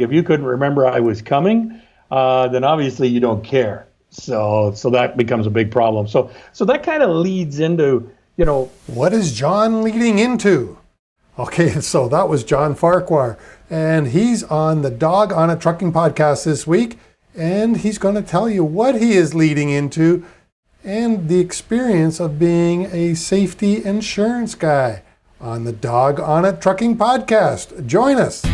if you couldn't remember I was coming, then obviously you don't care. So that becomes a big problem. So that kind of leads into, What is John leading into? Okay, so that was John Farquhar, and he's on the Dawg on a Trucking podcast this week, and he's going to tell you what he is leading into and the experience of being a safety insurance guy on the Dawg on a Trucking podcast. Join us.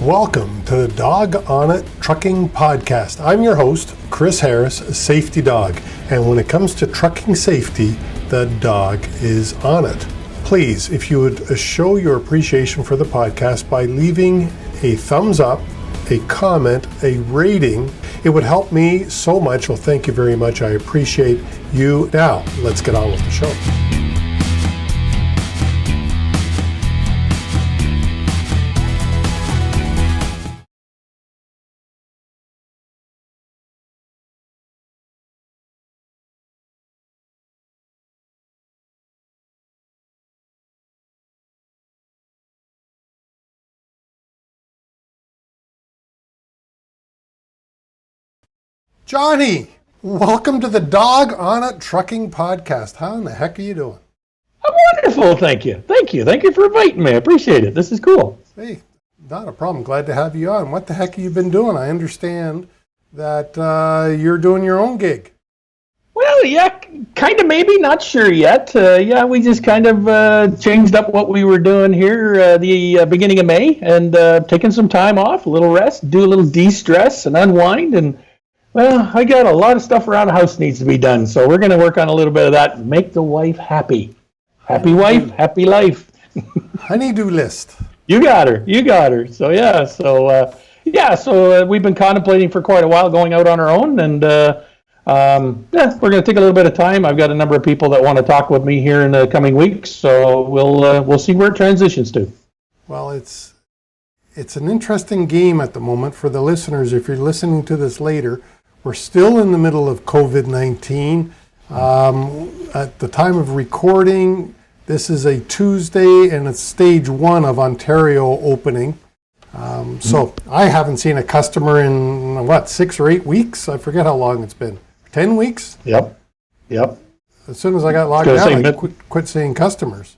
Welcome to the Dawg on a Trucking podcast. I'm your host, Chris Harris, Safety Dawg. And when it comes to trucking safety, the Dawg is on it. Please, if you would show your appreciation for the podcast by leaving a thumbs up, a comment, a rating, it would help me so much. Well, thank you very much. I appreciate you. Now, let's get on with the show. Johnny, welcome to the Dawg on a Trucking podcast. How in the heck are you doing? I'm wonderful, thank you. Thank you for inviting me. I appreciate it. This is cool. Hey, not a problem. Glad to have you on. What the heck have you been doing? I understand that you're doing your own gig. Well, yeah, kind of maybe, not sure yet. We just kind of changed up what we were doing here the beginning of May and taking some time off, a little rest, do a little de-stress and unwind. And, well, I got a lot of stuff around the house needs to be done, so we're going to work on a little bit of that and make the wife happy. Happy wife, happy life. Honey-do list. You got her. So, we've been contemplating for quite a while going out on our own, and we're going to take a little bit of time. I've got a number of people that want to talk with me here in the coming weeks, so we'll see where it transitions to. Well, it's an interesting game at the moment for the listeners. If you're listening to this later, we're still in the middle of COVID-19. At the time of recording, this is a Tuesday, and it's stage 1 of Ontario opening. So I haven't seen a customer in, 6 or 8 weeks? I forget how long it's been. 10 weeks? Yep. As soon as I got locked down, I quit seeing customers.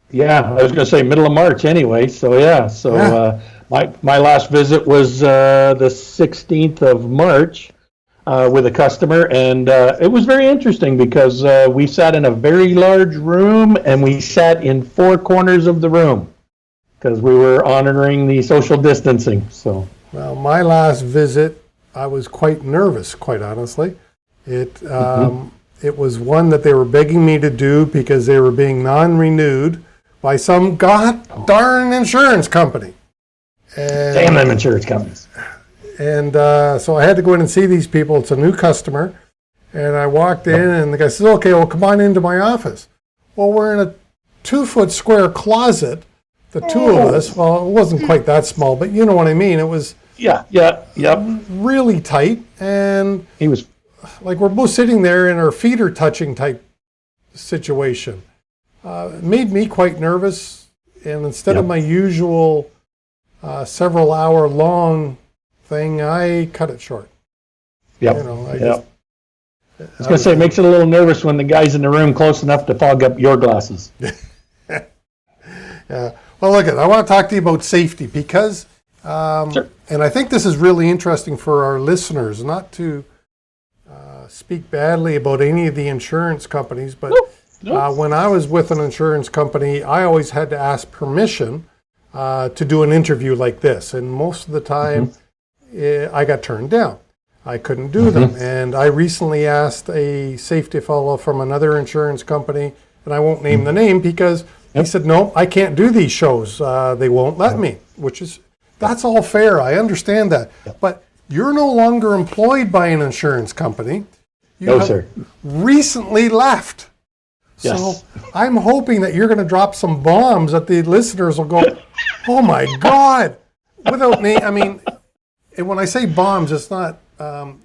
Yeah, I was going to say middle of March anyway. My last visit was the 16th of March with a customer, and it was very interesting because we sat in a very large room and we sat in 4 corners of the room because we were honoring the social distancing. So, well, my last visit, I was quite nervous, quite honestly. It was one that they were begging me to do because they were being non-renewed by some god darn insurance company. Damn them insurance companies. And so I had to go in and see these people. It's a new customer. And I walked in and the guy says, okay, well, come on into my office. Well, we're in a 2-foot square closet, the two of us. Well, it wasn't quite that small, but you know what I mean. It was really tight. And he was like, we're both sitting there and our feet are touching type situation. It made me quite nervous. And instead of my usual several hour long thing, I cut it short. I was going to say, it makes it a little nervous when the guy's in the room close enough to fog up your glasses. Yeah. Well, look, I want to talk to you about safety because, Sure. And I think this is really interesting for our listeners, not to speak badly about any of the insurance companies, but when I was with an insurance company, I always had to ask permission to do an interview like this. And most of the time, I got turned down. I couldn't do them. And I recently asked a safety fellow from another insurance company, and I won't name the name because he said, no, I can't do these shows. They won't let me, that's all fair. I understand that. But you're no longer employed by an insurance company. You have recently left. Yes. So I'm hoping that you're going to drop some bombs that the listeners will go, oh my God. Without me, I mean, and when I say bombs, it's not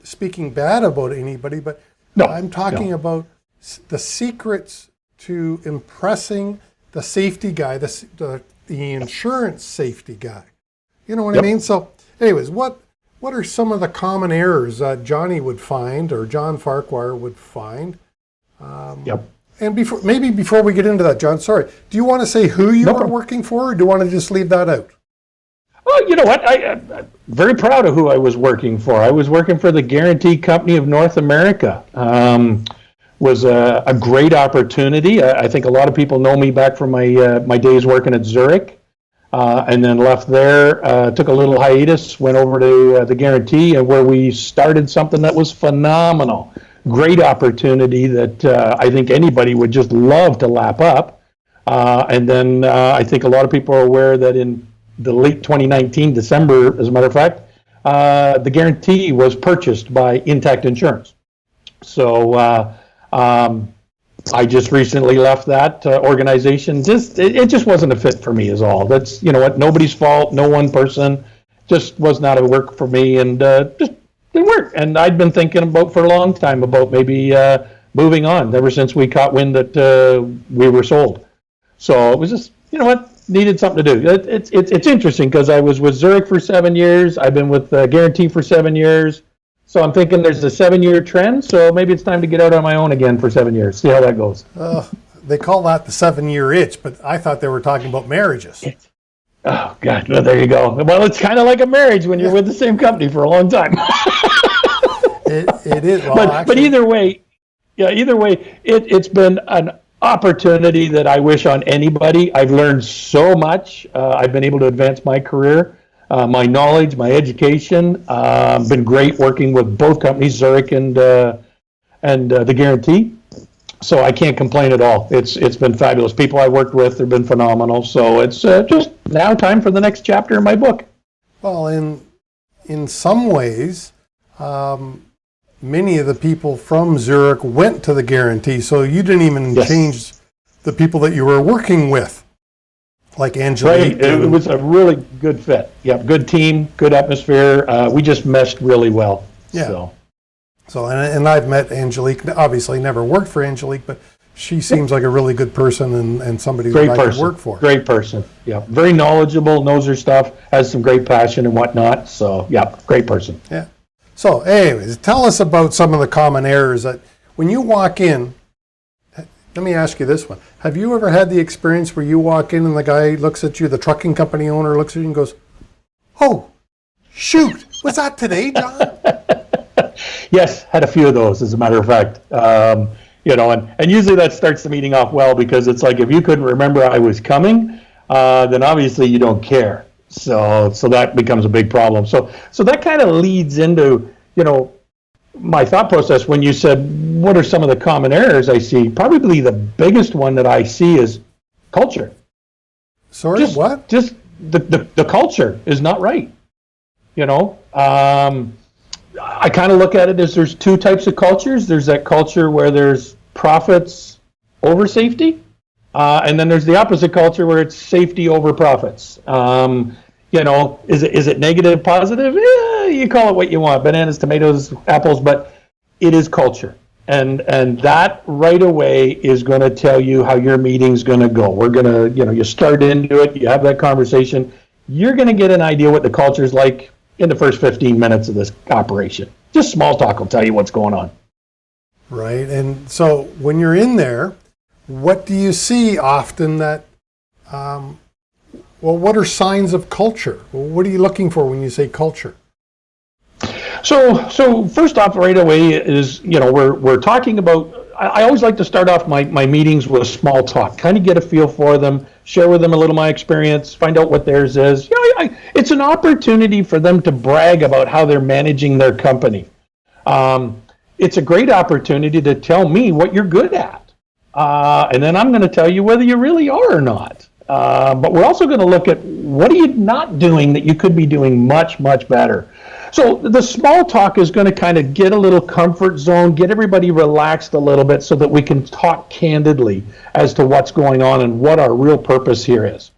speaking bad about anybody, but I'm talking about the secrets to impressing the safety guy, the insurance safety guy. You know what I mean? So anyways, what are some of the common errors that Johnny would find or John Farquhar would find? And before we get into that, John, sorry, do you want to say who you were working for, or do you want to just leave that out? Oh, you know what? I'm very proud of who I was working for. I was working for the Guarantee Company of North America. Was a great opportunity. I think a lot of people know me back from my days working at Zurich, and then left there, took a little hiatus, went over to the Guarantee, and where we started something that was phenomenal. Great opportunity that I think anybody would just love to lap up. And then I think a lot of people are aware that in the late 2019, December, as a matter of fact, the Guarantee was purchased by Intact Insurance. So I just recently left that organization. It just wasn't a fit for me is all. That's, you know what, nobody's fault, no one person, just was not a work for me, and just didn't work. And I'd been thinking about for a long time about maybe moving on ever since we caught wind that we were sold. So it was just, you know what, needed something to do. It's interesting because I was with Zurich for 7 years. I've been with Guarantee for 7 years. So I'm thinking there's a 7-year trend. So maybe it's time to get out on my own again for 7 years. See how that goes. They call that the 7-year itch, but I thought they were talking about marriages. Oh, God. Well, there you go. Well, it's kind of like a marriage when you're with the same company for a long time. It is. Well, but either way, it's been an opportunity that I wish on anybody. I've learned so much. I've been able to advance my career, my knowledge, my education. Been great working with both companies, Zurich and the Guarantee. So I can't complain at all. It's been fabulous. People I worked with have been phenomenal. So it's just now time for the next chapter in my book. Well, in some ways, many of the people from Zurich went to the Guarantee, so you didn't even change the people that you were working with, like Angelique. Right, it was a really good fit. Yep, good team, good atmosphere. We just meshed really well. Yeah. So and I've met Angelique, obviously never worked for Angelique, but she seems like a really good person and somebody that I could work for. Great person, yeah. Very knowledgeable, knows her stuff, has some great passion and whatnot. So, yeah, great person. Yeah. So, anyways, tell us about some of the common errors that when you walk in, let me ask you this one. Have you ever had the experience where you walk in and the guy looks at you, the trucking company owner looks at you and goes, "Oh, shoot, was that today, John?" Yes, had a few of those, as a matter of fact. You know, and usually that starts the meeting off well, because it's like, if you couldn't remember I was coming, then obviously you don't care. So that becomes a big problem. So that kind of leads into, you know, my thought process when you said, what are some of the common errors I see? Probably the biggest one that I see is culture. Sorry, what? Just the culture is not right. You know, I kind of look at it as there's two types of cultures. There's that culture where there's profits over safety, and then there's the opposite culture where it's safety over profits. You know, is it negative, positive? Yeah, you call it what you want, bananas, tomatoes, apples, but it is culture. And that right away is going to tell you how your meeting's going to go. We're going to, you know, you start into it, you have that conversation, you're going to get an idea what the culture's like in the first 15 minutes of this operation. Just small talk will tell you what's going on. Right. And so when you're in there, what do you see often that, well, what are signs of culture? Well, what are you looking for when you say culture? So first off, right away is, you know, we're talking about, I always like to start off my meetings with a small talk, kind of get a feel for them, share with them a little of my experience, find out what theirs is. You know, it's an opportunity for them to brag about how they're managing their company. It's a great opportunity to tell me what you're good at. And then I'm going to tell you whether you really are or not. But we're also going to look at what are you not doing that you could be doing much, much better. So the small talk is going to kind of get a little comfort zone, get everybody relaxed a little bit so that we can talk candidly as to what's going on and what our real purpose here is.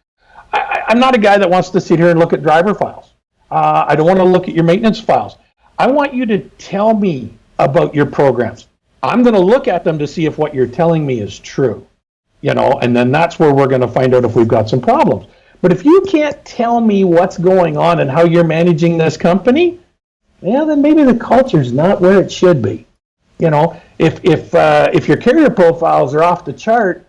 I'm not a guy that wants to sit here and look at driver files. I don't want to look at your maintenance files. I want you to tell me about your programs. I'm going to look at them to see if what you're telling me is true. and then that's where we're going to find out if we've got some problems. But if you can't tell me what's going on and how you're managing this company, then maybe the culture's not where it should be. If your carrier profiles are off the chart,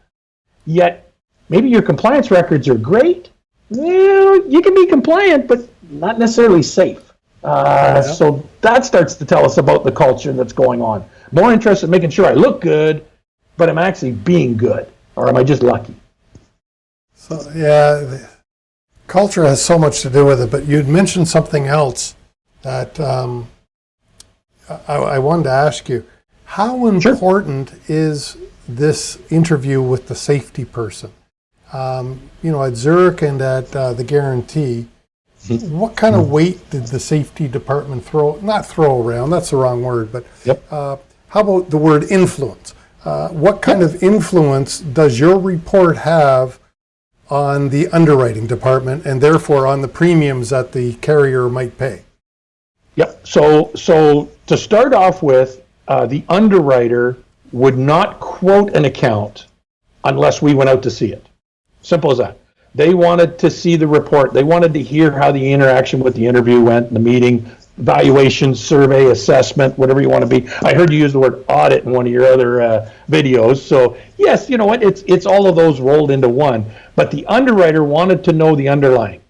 yet maybe your compliance records are great, you can be compliant, but not necessarily safe. So that starts to tell us about the culture that's going on. More interested in making sure I look good, but I'm actually being good, or am I just lucky? So culture has so much to do with it, but you'd mentioned something else that I wanted to ask you. How important is this interview with the safety person? At Zurich and at the Guarantee, what kind of weight did the safety department not throw around, that's the wrong word, but how about the word influence? What kind of influence does your report have on the underwriting department and therefore on the premiums that the carrier might pay? Yep. So to start off with, the underwriter would not quote an account unless we went out to see it. Simple as that. They wanted to see the report. They wanted to hear how the interaction with the interview went, the meeting, evaluation, survey, assessment, whatever you want to be. I heard you use the word audit in one of your other videos. So yes, you know what? It's all of those rolled into one. But the underwriter wanted to know the underlying.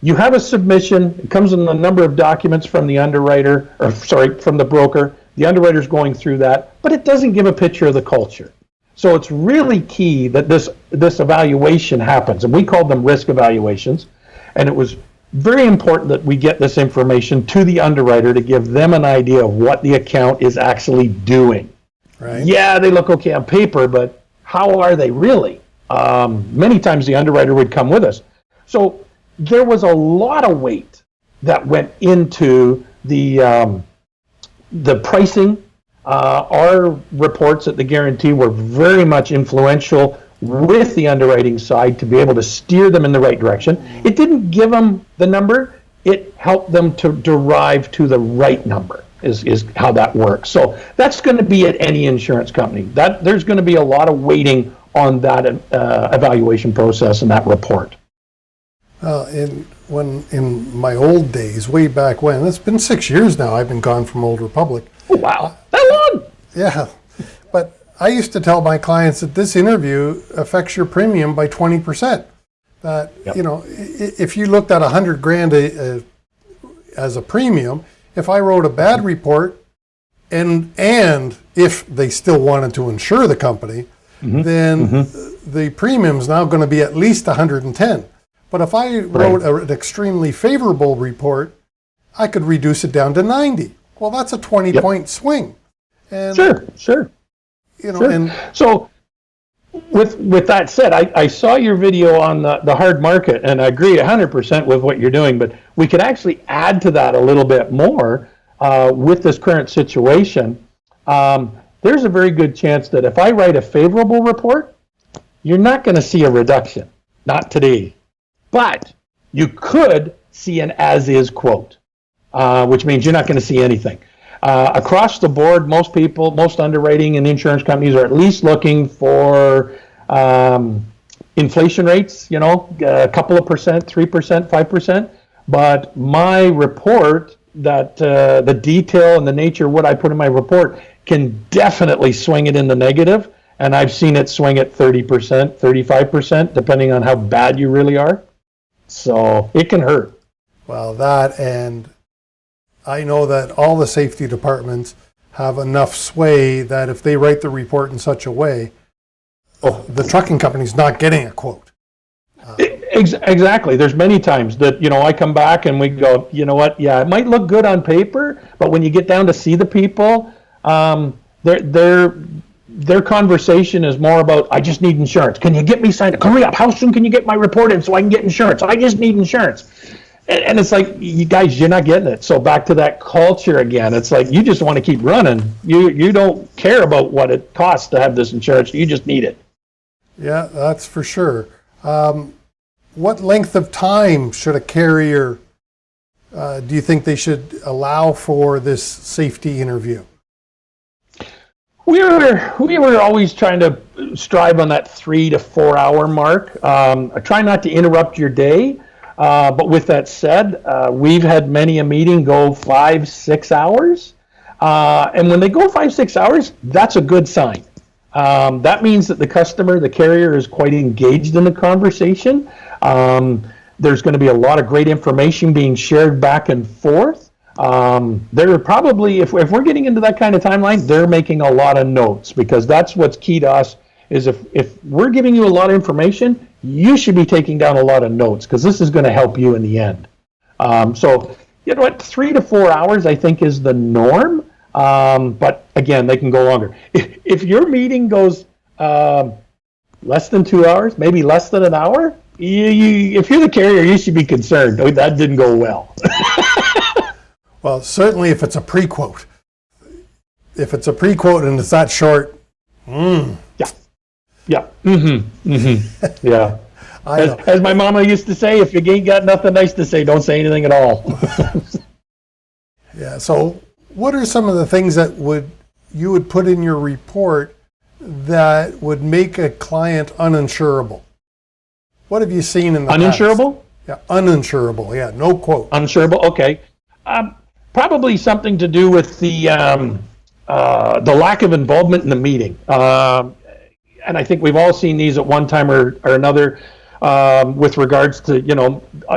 You have a submission. It comes in a number of documents from the underwriter, from the broker. The underwriter's going through that, but it doesn't give a picture of the culture. So it's really key that this evaluation happens, and we called them risk evaluations. And it was very important that we get this information to the underwriter to give them an idea of what the account is actually doing. Right. Yeah, they look okay on paper, but how are they really? Many times the underwriter would come with us. So there was a lot of weight that went into the pricing. Our reports at the Guarantee were very much influential with the underwriting side to be able to steer them in the right direction. It didn't give them the number, it helped them to derive to the right number is how that works. So that's going to be at any insurance company. There's going to be a lot of weighting on that evaluation process and that report. In my old days, way back when, it's been 6 years now, I've been gone from Old Republic. Oh, wow, that long? Yeah, but I used to tell my clients that this interview affects your premium by 20%. That, if you looked at $100,000 as a premium, if I wrote a bad report, and if they still wanted to insure the company, then the premium's now going to be at least 110. But if I wrote an extremely favorable report, I could reduce it down to 90. Well, that's a 20-point swing. And, Sure. And so with that said, I saw your video on the hard market, and I agree 100% with what you're doing, but we could actually add to that a little bit more with this current situation. There's a very good chance that if I write a favorable report, you're not going to see a reduction. Not today. But you could see an as-is quote, which means you're not going to see anything. Across the board, most underwriting and insurance companies are at least looking for inflation rates, a couple of percent, 3%, 5%. But my report, that the detail and the nature of what I put in my report can definitely swing it in the negative. And I've seen it swing at 30%, 35%, depending on how bad you really are. So it can hurt. Well, and I know that all the safety departments have enough sway that if they write the report in such a way, the trucking company's not getting a quote. Exactly. There's many times that, I come back and we go, you know what? Yeah, it might look good on paper, but when you get down to see the people, their conversation is more about, I just need insurance. Can you get me signed up? Hurry up. How soon can you get my report in so I can get insurance? I just need insurance. And it's like, you guys, you're not getting it. So back to that culture again. It's like, you just want to keep running. You don't care about what it costs to have this insurance. You just need it. Yeah, that's for sure. What length of time should a carrier, do you think they should allow for this safety interview? We were always trying to strive on that 3 to 4 hour mark. I try not to interrupt your day, but with that said, we've had many a meeting go 5-6 hours, and when they go 5-6 hours, that's a good sign. That means that the customer, the carrier, is quite engaged in the conversation. There's going to be a lot of great information being shared back and forth. They're probably, if we're getting into that kind of timeline, they're making a lot of notes, because that's what's key to us. Is if we're giving you a lot of information, you should be taking down a lot of notes, because this is going to help you in the end. So you know what, 3 to 4 hours I think is the norm. But again, they can go longer. If your meeting goes less than 2 hours, maybe less than an hour, if you're the carrier, you should be concerned. Oh, that didn't go well. Well, certainly if it's a pre-quote. If it's a pre-quote and it's that short, Yeah. Yeah. As my mama used to say, if you ain't got nothing nice to say, don't say anything at all. Yeah. So what are some of the things that you would put in your report that would make a client uninsurable? What have you seen in the Uninsurable? past? Yeah, uninsurable. Yeah, no quote. Uninsurable. Okay. Probably something to do with the lack of involvement in the meeting. And I think we've all seen these at one time or another, with regards to,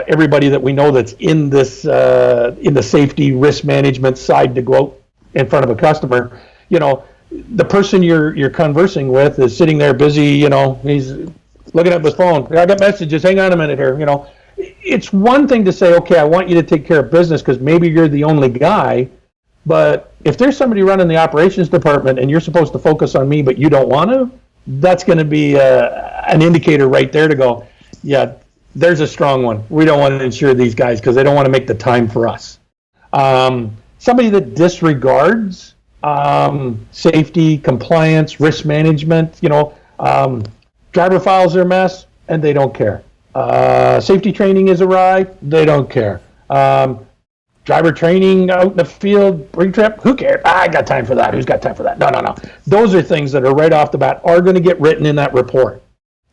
everybody that we know that's in this in the safety risk management side to go out in front of a customer. The person you're conversing with is sitting there busy. He's looking at his phone. I got messages. Hang on a minute here. It's one thing to say, okay, I want you to take care of business because maybe you're the only guy. But if there's somebody running the operations department and you're supposed to focus on me, but you don't want to, that's going to be an indicator right there to go, yeah, there's a strong one. We don't want to insure these guys because they don't want to make the time for us. Somebody that disregards safety, compliance, risk management, driver files are a mess and they don't care. Safety training is awry, they don't care. Driver training out in the field, rig trip, who cares? I got time for that. Who's got time for that? No. Those are things that are right off the bat are going to get written in that report.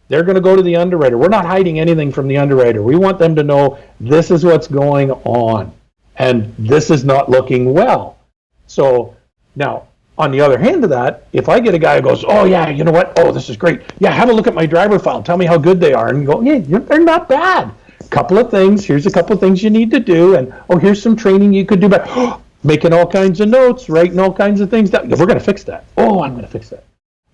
They're going to go to the underwriter. We're not hiding anything from the underwriter. We want them to know this is what's going on and this is not looking well. So now, on the other hand of that, if I get a guy who goes, oh yeah, you know what? Oh, this is great. Yeah, have a look at my driver file. Tell me how good they are. And you go, yeah, they're not bad. Couple of things. Here's a couple of things you need to do. And here's some training you could do. But making all kinds of notes, writing all kinds of things down. We're going to fix that. Oh, I'm going to fix that.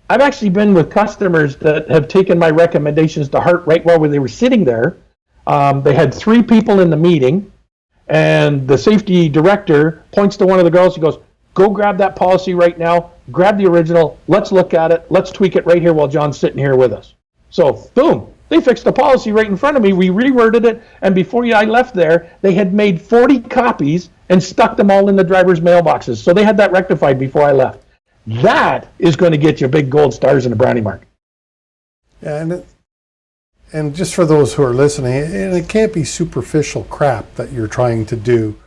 I've actually been with customers that have taken my recommendations to heart right while they were sitting there. They had 3 people in the meeting, and the safety director points to one of the girls. He goes, go grab that policy right now. Grab the original. Let's look at it. Let's tweak it right here while John's sitting here with us. So, boom. They fixed the policy right in front of me. We reworded it, and before I left there, they had made 40 copies and stuck them all in the driver's mailboxes. So they had that rectified before I left. That is going to get you big gold stars and a brownie mark. Yeah, and just for those who are listening, and it can't be superficial crap that you're trying to do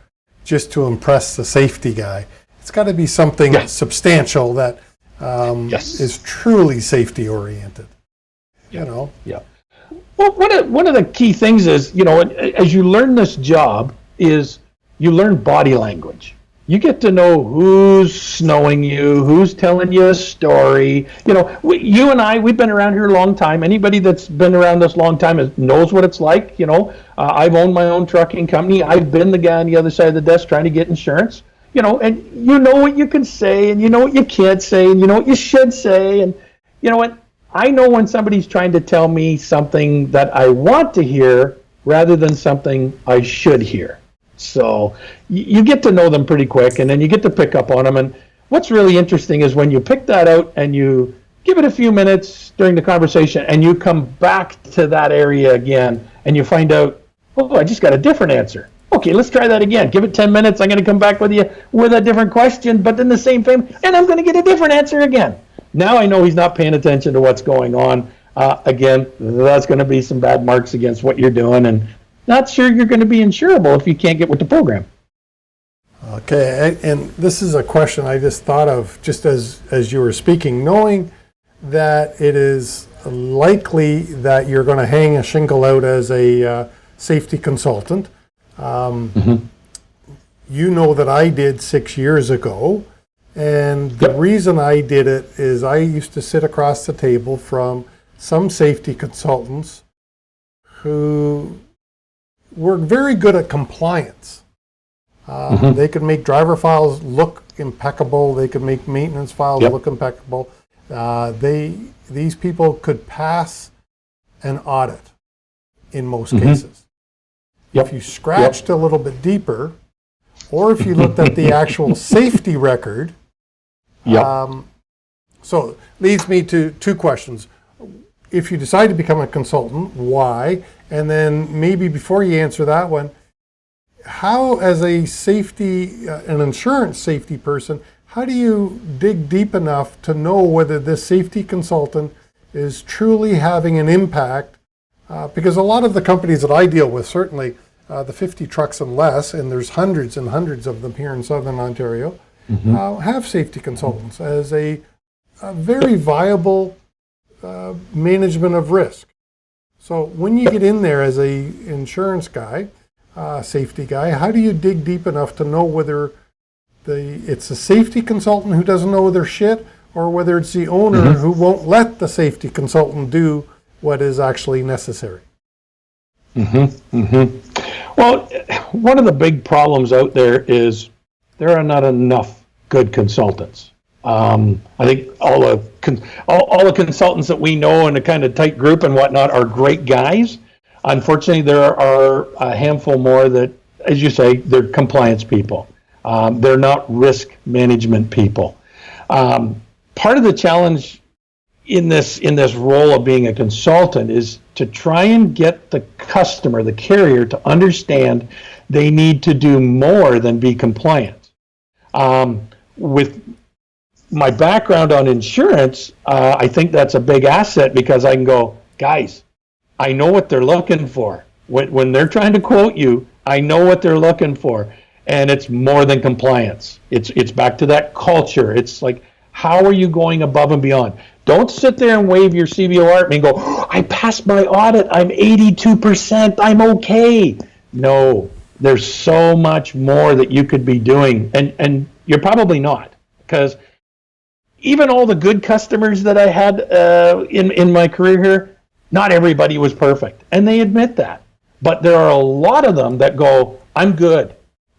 just to impress the safety guy. It's got to be something substantial that is truly safety oriented. Yeah. Well, one of the key things is, as you learn this job, is you learn body language. You get to know who's snowing you, who's telling you a story. You and I, we've been around here a long time. Anybody that's been around us a long time knows what it's like. I've owned my own trucking company. I've been the guy on the other side of the desk trying to get insurance. And you know what you can say, and you know what you can't say, and you know what you should say, and you know what? I know when somebody's trying to tell me something that I want to hear rather than something I should hear. So you get to know them pretty quick, and then you get to pick up on them. And what's really interesting is when you pick that out and you give it a few minutes during the conversation and you come back to that area again and you find out, oh, I just got a different answer. Okay, let's try that again. Give it 10 minutes. I'm going to come back with you with a different question, but in the same frame, and I'm going to get a different answer again. Now I know he's not paying attention to what's going on. Again, that's going to be some bad marks against what you're doing, and not sure you're going to be insurable if you can't get with the program. Okay, and this is a question I just thought of just as you were speaking, knowing that it is likely that you're going to hang a shingle out as a safety consultant. You know that I did 6 years ago, and the reason I did it is I used to sit across the table from some safety consultants who were very good at compliance. They could make driver files look impeccable. They could make maintenance files look impeccable. These people could pass an audit in most cases. If you scratched a little bit deeper, or if you looked at the actual safety record, so leads me to two questions. If you decide to become a consultant, why? And then maybe before you answer that one, how, as a safety, an insurance safety person, how do you dig deep enough to know whether this safety consultant is truly having an impact? Because a lot of the companies that I deal with, certainly the 50 trucks and less, and there's hundreds and hundreds of them here in Southern Ontario, have safety consultants as a very viable management of risk. So when you get in there as a insurance guy, safety guy, how do you dig deep enough to know whether it's a safety consultant who doesn't know their shit, or whether it's the owner who won't let the safety consultant do what is actually necessary? Well, one of the big problems out there is there are not enough good consultants. I think all the consultants that we know in a kind of tight group and whatnot are great guys. Unfortunately, there are a handful more that, as you say, they're compliance people. They're not risk management people. Part of the challenge in this role of being a consultant is to try and get the customer, the carrier, to understand they need to do more than be compliant. With my background on insurance, I think that's a big asset, because I can go, guys, I know what they're looking for. When they're trying to quote you, I know what they're looking for. And it's more than compliance. It's back to that culture. It's like, how are you going above and beyond? Don't sit there and wave your CVOR at me and go, oh, I passed my audit, I'm 82%, I'm okay. No, there's so much more that you could be doing, and you're probably not, because even all the good customers that I had in my career here, not everybody was perfect, and they admit that. But there are a lot of them that go, I'm good,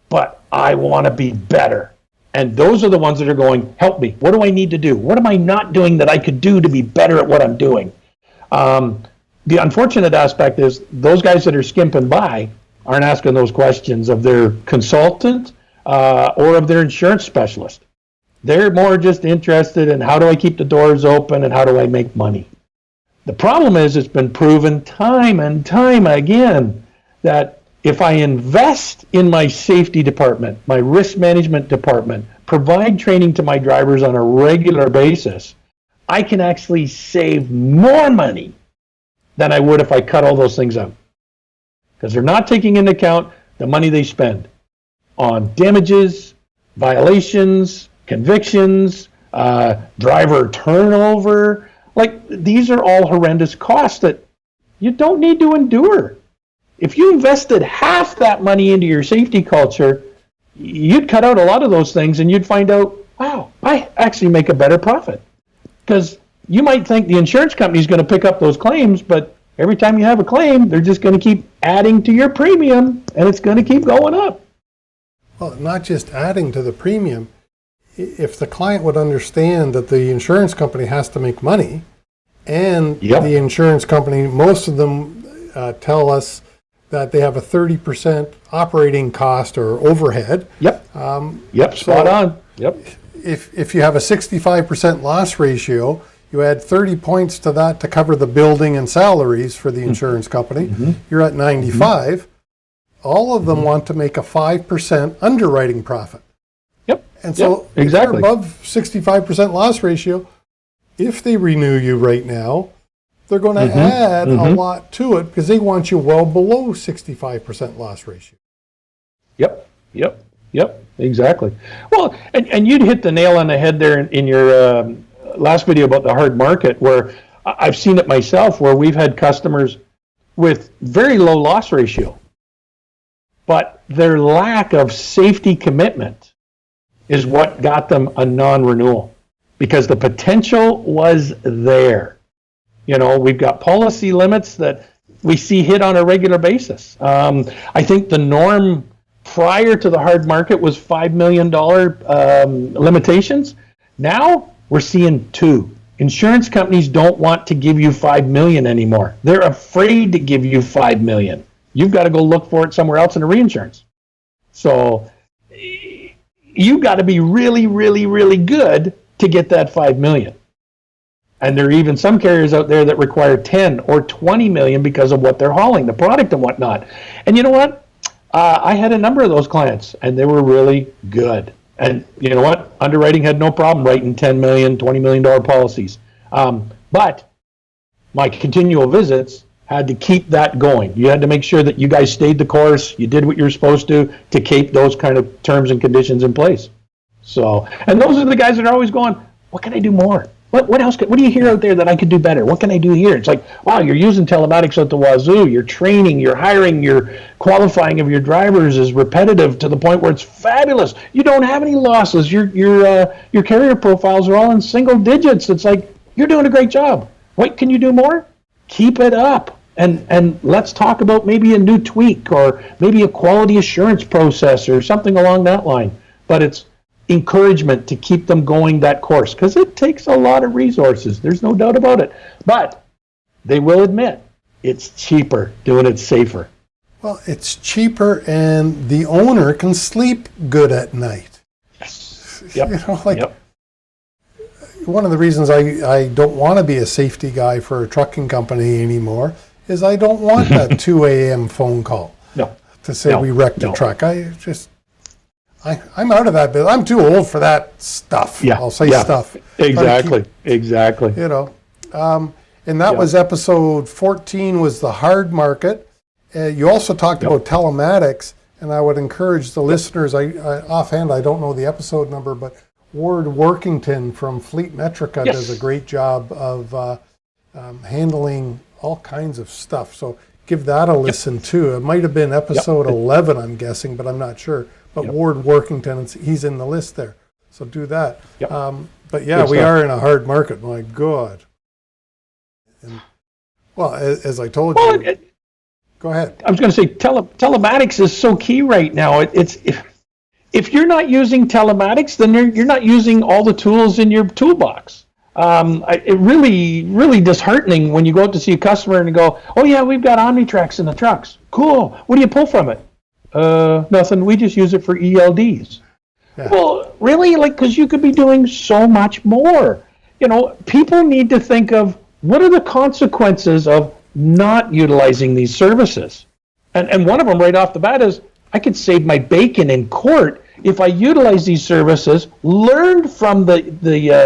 but I want to be better. And those are the ones that are going, help me. What do I need to do? What am I not doing that I could do to be better at what I'm doing? The unfortunate aspect is those guys that are skimping by aren't asking those questions of their consultant or of their insurance specialist. They're more just interested in, how do I keep the doors open and how do I make money? The problem is, it's been proven time and time again that if I invest in my safety department, my risk management department, provide training to my drivers on a regular basis, I can actually save more money than I would if I cut all those things out. Because they're not taking into account the money they spend on damages, violations, convictions, driver turnover. Like, these are all horrendous costs that you don't need to endure. If you invested half that money into your safety culture, you'd cut out a lot of those things, and you'd find out, wow, I actually make a better profit. Because you might think the insurance company is going to pick up those claims, but every time you have a claim, they're just going to keep adding to your premium, and it's going to keep going up. Well, not just adding to the premium. If the client would understand that the insurance company has to make money, and the insurance company, most of them tell us that they have a 30% operating cost or overhead. Spot on. If you have a 65% loss ratio, you add 30 points to that to cover the building and salaries for the insurance company. You're at 95. All of them want to make a 5% underwriting profit. And so if you're above 65% loss ratio, if they renew you right now, they're going to add a lot to it, because they want you well below 65% loss ratio. Yep, exactly. Well, and you'd hit the nail on the head there in your last video about the hard market, where I've seen it myself, where we've had customers with very low loss ratio, but their lack of safety commitment is what got them a non-renewal, because the potential was there. You know, we've got policy limits that we see hit on a regular basis. I think the norm prior to the hard market was $5 million limitations. Now we're seeing 2. Insurance companies don't want to give you $5 million anymore. They're afraid to give you $5 million. You've got to go look for it somewhere else in the reinsurance. So you got to be really, really, really good to get that $5 million. And there are even some carriers out there that require 10 or 20 million because of what they're hauling, the product and whatnot. And you know what? I had a number of those clients, and they were really good. And you know what? Underwriting had no problem writing $10 million, $20 million policies. But my continual visits had to keep that going. You had to make sure that you guys stayed the course, you did what you were supposed to keep those kind of terms and conditions in place. So, and those are the guys that are always going, what can I do more? What else? What do you hear out there that I could do better? What can I do here? It's like, wow, you're using telematics at the wazoo. You're training, you're hiring, your qualifying of your drivers is repetitive to the point where it's fabulous. You don't have any losses. Your carrier profiles are all in single digits. It's like, you're doing a great job. What can you do more? Keep it up. And let's talk about maybe a new tweak or maybe a quality assurance process or something along that line. But it's encouragement to keep them going that course, because it takes a lot of resources. There's no doubt about it. But they will admit it's cheaper doing it safer. Well, it's cheaper, and the owner can sleep good at night. Yes. Yep. You know, like, yep. One of the reasons I don't want to be a safety guy for a trucking company anymore is I don't want that 2 a.m. phone call to say we wrecked a truck. I'm out of that business. I'm too old for that stuff. Yeah. I'll say stuff. Exactly. You know, and that was episode 14 was the hard market. You also talked about telematics, and I would encourage the listeners, I offhand, I don't know the episode number, but Ward Workington from Fleet Metrica does a great job of handling all kinds of stuff. So give that a listen too. It might have been episode 11, I'm guessing, but I'm not sure. But Ward Workington, he's in the list there. So do that. But yeah, we are in a hard market. My God. And, well, as I told you, go ahead. I was going to say telematics is so key right now. It's if you're not using telematics, then you're not using all the tools in your toolbox. It really disheartening when you go out to see a customer and you go, oh yeah, we've got OmniTrax in the trucks. Cool. What do you pull from it? Nothing. We just use it for ELDs. Yeah. Well, really? Like, because you could be doing so much more. You know, people need to think of what are the consequences of not utilizing these services. And one of them right off the bat is I could save my bacon in court if I utilize these services, learned from the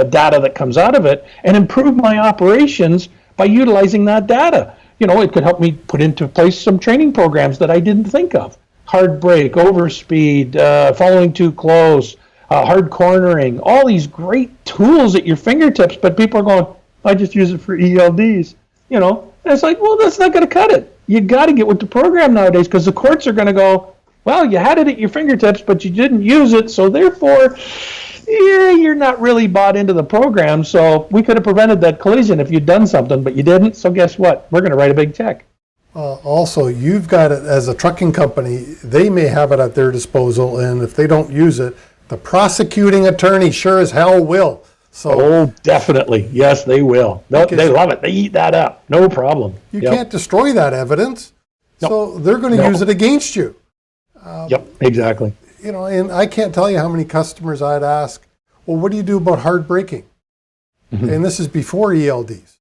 data that comes out of it, and improve my operations by utilizing that data. You know, it could help me put into place some training programs that I didn't think of. Hard brake, overspeed, following too close, hard cornering, all these great tools at your fingertips, but people are going, I just use it for ELDs. You know, and it's like, well, that's not going to cut it. You got to get with the program nowadays, because the courts are going to go, well, you had it at your fingertips, but you didn't use it, so therefore, you're not really bought into the program, so we could have prevented that collision if you'd done something, but you didn't, so guess what? We're going to write a big check. Also, you've got it as a trucking company. They may have it at their disposal, and if they don't use it, the prosecuting attorney sure as hell will. So, definitely. Yes, they will. They love it. They eat that up. No problem. You can't destroy that evidence, so they're going to use it against you. Exactly. You know, and I can't tell you how many customers I'd ask, well, what do you do about hard braking? Mm-hmm. And this is before ELDs.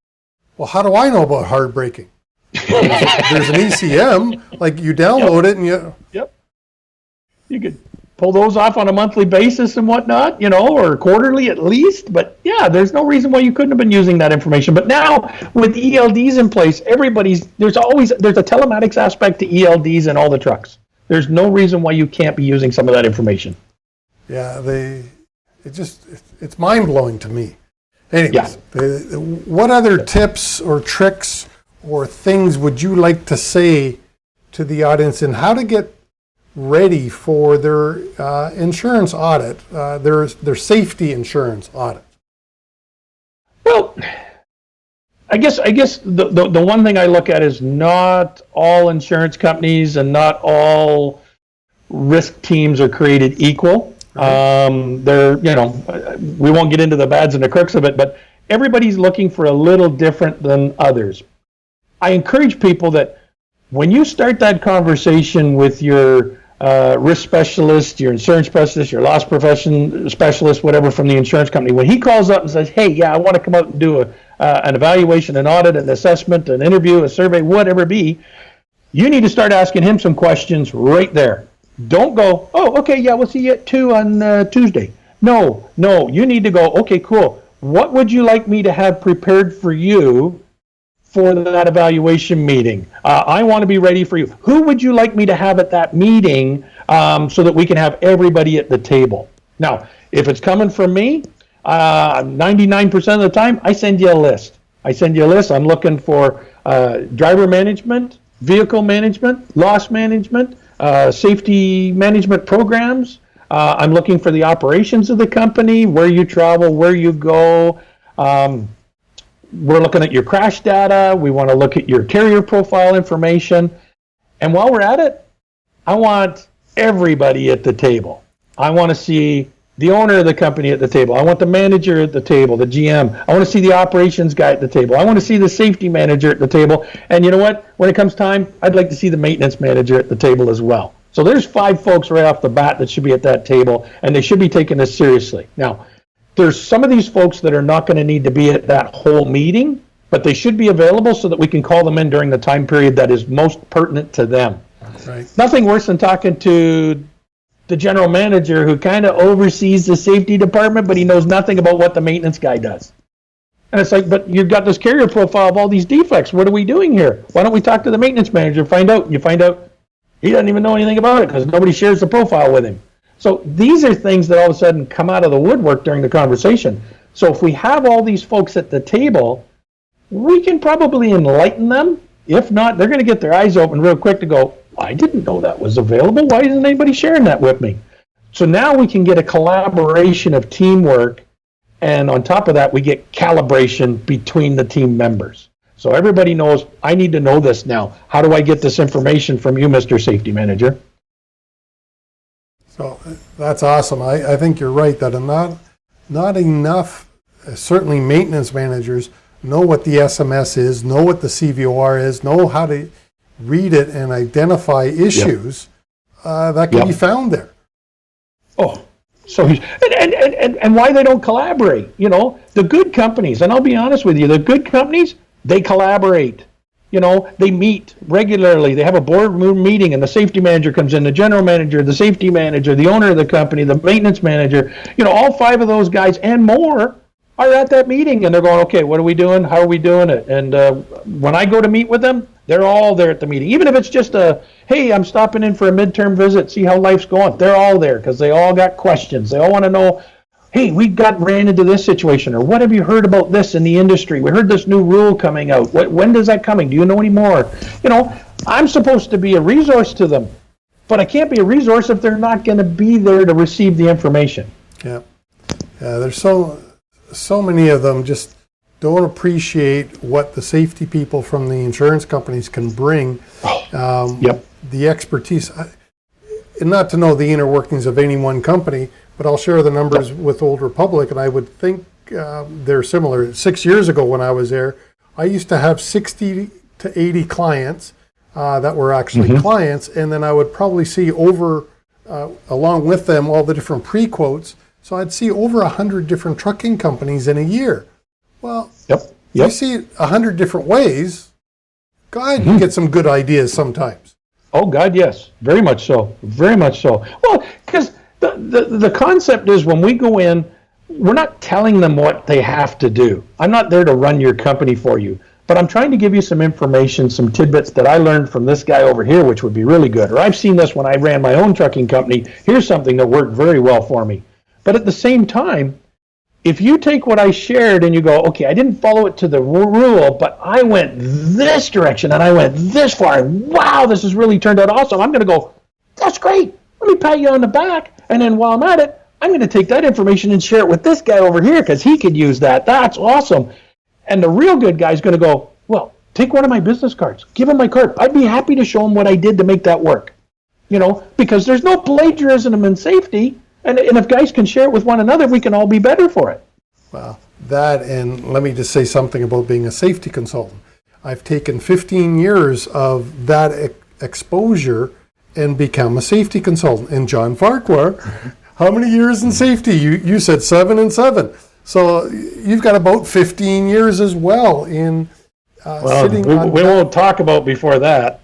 Well, how do I know about hard braking? There's an ECM, like you download it and you could pull those off on a monthly basis and whatnot, you know, or quarterly at least. But yeah, there's no reason why you couldn't have been using that information. But now with ELDs in place, there's a telematics aspect to ELDs in all the trucks. There's no reason why you can't be using some of that information. Yeah, it's mind-blowing to me. Anyways, what other tips or tricks or things would you like to say to the audience and how to get ready for their insurance audit, their safety insurance audit? Well, I guess the one thing I look at is not all insurance companies and not all risk teams are created equal. Right. We won't get into the bads and the crooks of it, but everybody's looking for a little different than others. I encourage people that when you start that conversation with your risk specialist, your insurance specialist, your loss profession specialist, whatever from the insurance company, when he calls up and says, hey, yeah, I want to come out and do an evaluation, an audit, an assessment, an interview, a survey, whatever it be, you need to start asking him some questions right there. Don't go, oh, okay, yeah, we'll see you at 2 on Tuesday. No, you need to go, okay, cool. What would you like me to have prepared for you for that evaluation meeting? I want to be ready for you. Who would you like me to have at that meeting so that we can have everybody at the table? Now, if it's coming from me, 99% of the time, I send you a list. I'm looking for driver management, vehicle management, loss management, safety management programs. I'm looking for the operations of the company, where you travel, where you go. We're looking at your crash data. We want to look at your carrier profile information. And while we're at it, I want everybody at the table. I want to see the owner of the company at the table. I want the manager at the table, the GM. I want to see the operations guy at the table. I want to see the safety manager at the table. And you know what? When it comes time, I'd like to see the maintenance manager at the table as well. So there's 5 folks right off the bat that should be at that table, and they should be taking this seriously. Now, there's some of these folks that are not going to need to be at that whole meeting, but they should be available so that we can call them in during the time period that is most pertinent to them. Right. Nothing worse than talking to the general manager who kind of oversees the safety department, but he knows nothing about what the maintenance guy does. And it's like, but you've got this carrier profile of all these defects. What are we doing here? Why don't we talk to the maintenance manager and find out? And you find out he doesn't even know anything about it because nobody shares the profile with him. So these are things that all of a sudden come out of the woodwork during the conversation. So if we have all these folks at the table, we can probably enlighten them. If not, they're going to get their eyes open real quick to go, I didn't know that was available. Why isn't anybody sharing that with me? So now we can get a collaboration of teamwork, and on top of that, we get calibration between the team members. So everybody knows, I need to know this now. How do I get this information from you, Mr. Safety Manager? So that's awesome. I think you're right that not enough, certainly maintenance managers, know what the SMS is, know what the CVOR is, know how to read it and identify issues that can be found there. Oh, so and why they don't collaborate? You know, the good companies, and I'll be honest with you, the good companies, they collaborate. You know, they meet regularly. They have a board meeting, and the safety manager comes in, the general manager, the safety manager, the owner of the company, the maintenance manager. You know, all 5 of those guys and more are at that meeting, and they're going, okay, what are we doing? How are we doing it? And when I go to meet with them, they're all there at the meeting. Even if it's just hey, I'm stopping in for a midterm visit, see how life's going. They're all there because they all got questions. They all want to know, hey, we ran into this situation, or what have you heard about this in the industry? We heard this new rule coming out. When is that coming? Do you know any more? You know, I'm supposed to be a resource to them, but I can't be a resource if they're not going to be there to receive the information. Yeah, there's so many of them just don't appreciate what the safety people from the insurance companies can bring. The expertise, and not to know the inner workings of any one company, but I'll share the numbers with Old Republic, and I would think they're similar. 6 years ago when I was there, I used to have 60 to 80 clients that were actually clients, and then I would probably see over, along with them, all the different pre-quotes. So I'd see over 100 different trucking companies in a year. Well, you see 100 different ways. God, you get some good ideas sometimes. Oh, God, yes. Very much so. Very much so. Well, because the concept is when we go in, we're not telling them what they have to do. I'm not there to run your company for you. but I'm trying to give you some information, some tidbits that I learned from this guy over here, which would be really good. Or I've seen this when I ran my own trucking company. Here's something that worked very well for me. But at the same time, if you take what I shared and you go, okay, I didn't follow it to the rule, but I went this direction and I went this far, and wow, this has really turned out awesome. I'm going to go, that's great. Let me pat you on the back. And then while I'm at it, I'm going to take that information and share it with this guy over here because he could use that. That's awesome. And the real good guy is going to go, well, take one of my business cards. Give him my card. I'd be happy to show him what I did to make that work. Because there's no plagiarism in safety. And if guys can share it with one another, we can all be better for it. Well, that, and let me just say something about being a safety consultant. I've taken 15 years of that exposure and become a safety consultant. And John Farquhar, how many years in safety? You said 7 and 7. So you've got about 15 years as well in sitting on... We won't talk about before that.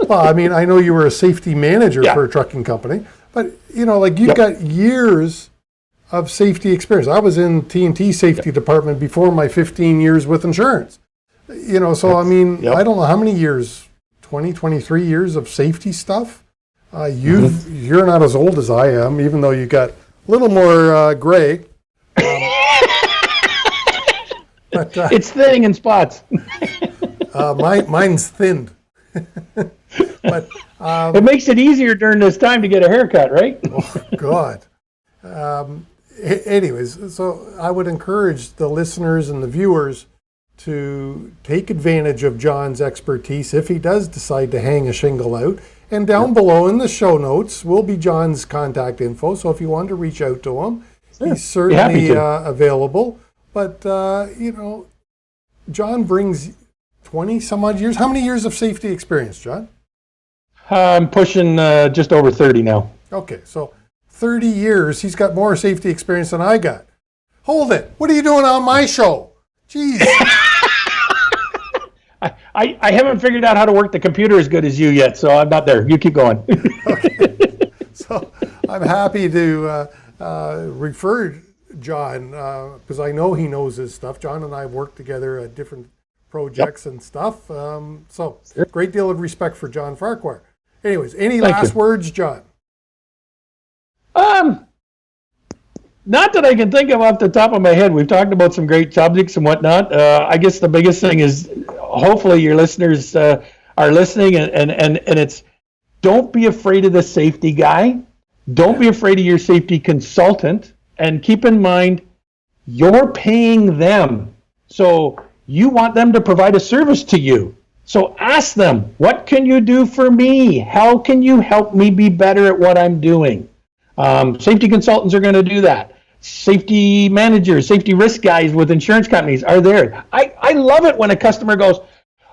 Well, I mean, I know you were a safety manager for a trucking company, but, you've got years of safety experience. I was in T&T safety department before my 15 years with insurance. So, I mean, I don't know how many years, 20, 23 years of safety stuff. You're not as old as I am, even though you got a little more gray. But, it's thinning in spots. Mine's thinned. But it makes it easier during this time to get a haircut, right? Oh, God. Anyways, so I would encourage the listeners and the viewers to take advantage of John's expertise if he does decide to hang a shingle out. And down below in the show notes will be John's contact info. So if you want to reach out to him, he's certainly available. But, John brings 20 some odd years. How many years of safety experience, John? I'm pushing just over 30 now. Okay, so 30 years. He's got more safety experience than I got. Hold it. What are you doing on my show? Jeez. I haven't figured out how to work the computer as good as you yet, so I'm not there. You keep going. Okay. So I'm happy to refer John because I know he knows his stuff. John and I work together at different projects and stuff. So great deal of respect for John Farquhar. Anyways, any last words, John? Not that I can think of off the top of my head. We've talked about some great subjects and whatnot. I guess the biggest thing is hopefully your listeners are listening and it's don't be afraid of the safety guy. Don't be afraid of your safety consultant. And keep in mind, you're paying them. So you want them to provide a service to you. So ask them, what can you do for me? How can you help me be better at what I'm doing? Safety consultants are going to do that. Safety managers, safety risk guys with insurance companies are there. I love it when a customer goes,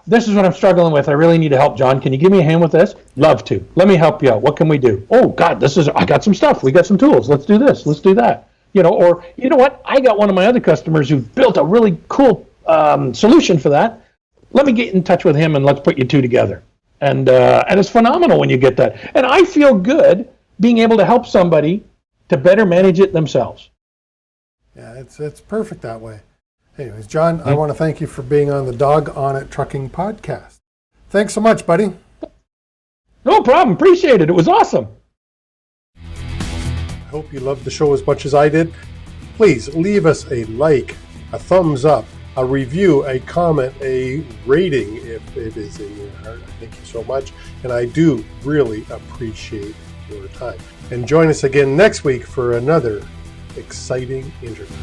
this is what I'm struggling with. I really need help, John. Can you give me a hand with this? Love to. Let me help you out. What can we do? Oh, God, I got some stuff. We got some tools. Let's do this. Let's do that. Or you know what? I got one of my other customers who built a really cool solution for that. Let me get in touch with him and let's put you two together. And it's phenomenal when you get that. And I feel good being able to help somebody to better manage it themselves. Yeah, it's perfect that way. Anyways, John, I want to thank you for being on the Dawg On It Trucking podcast. Thanks so much, buddy. No problem. Appreciate it. It was awesome. I hope you loved the show as much as I did. Please leave us a like, a thumbs up, a review, a comment, a rating if it is in your heart. Thank you so much. And I do really appreciate your time. And join us again next week for another exciting interview.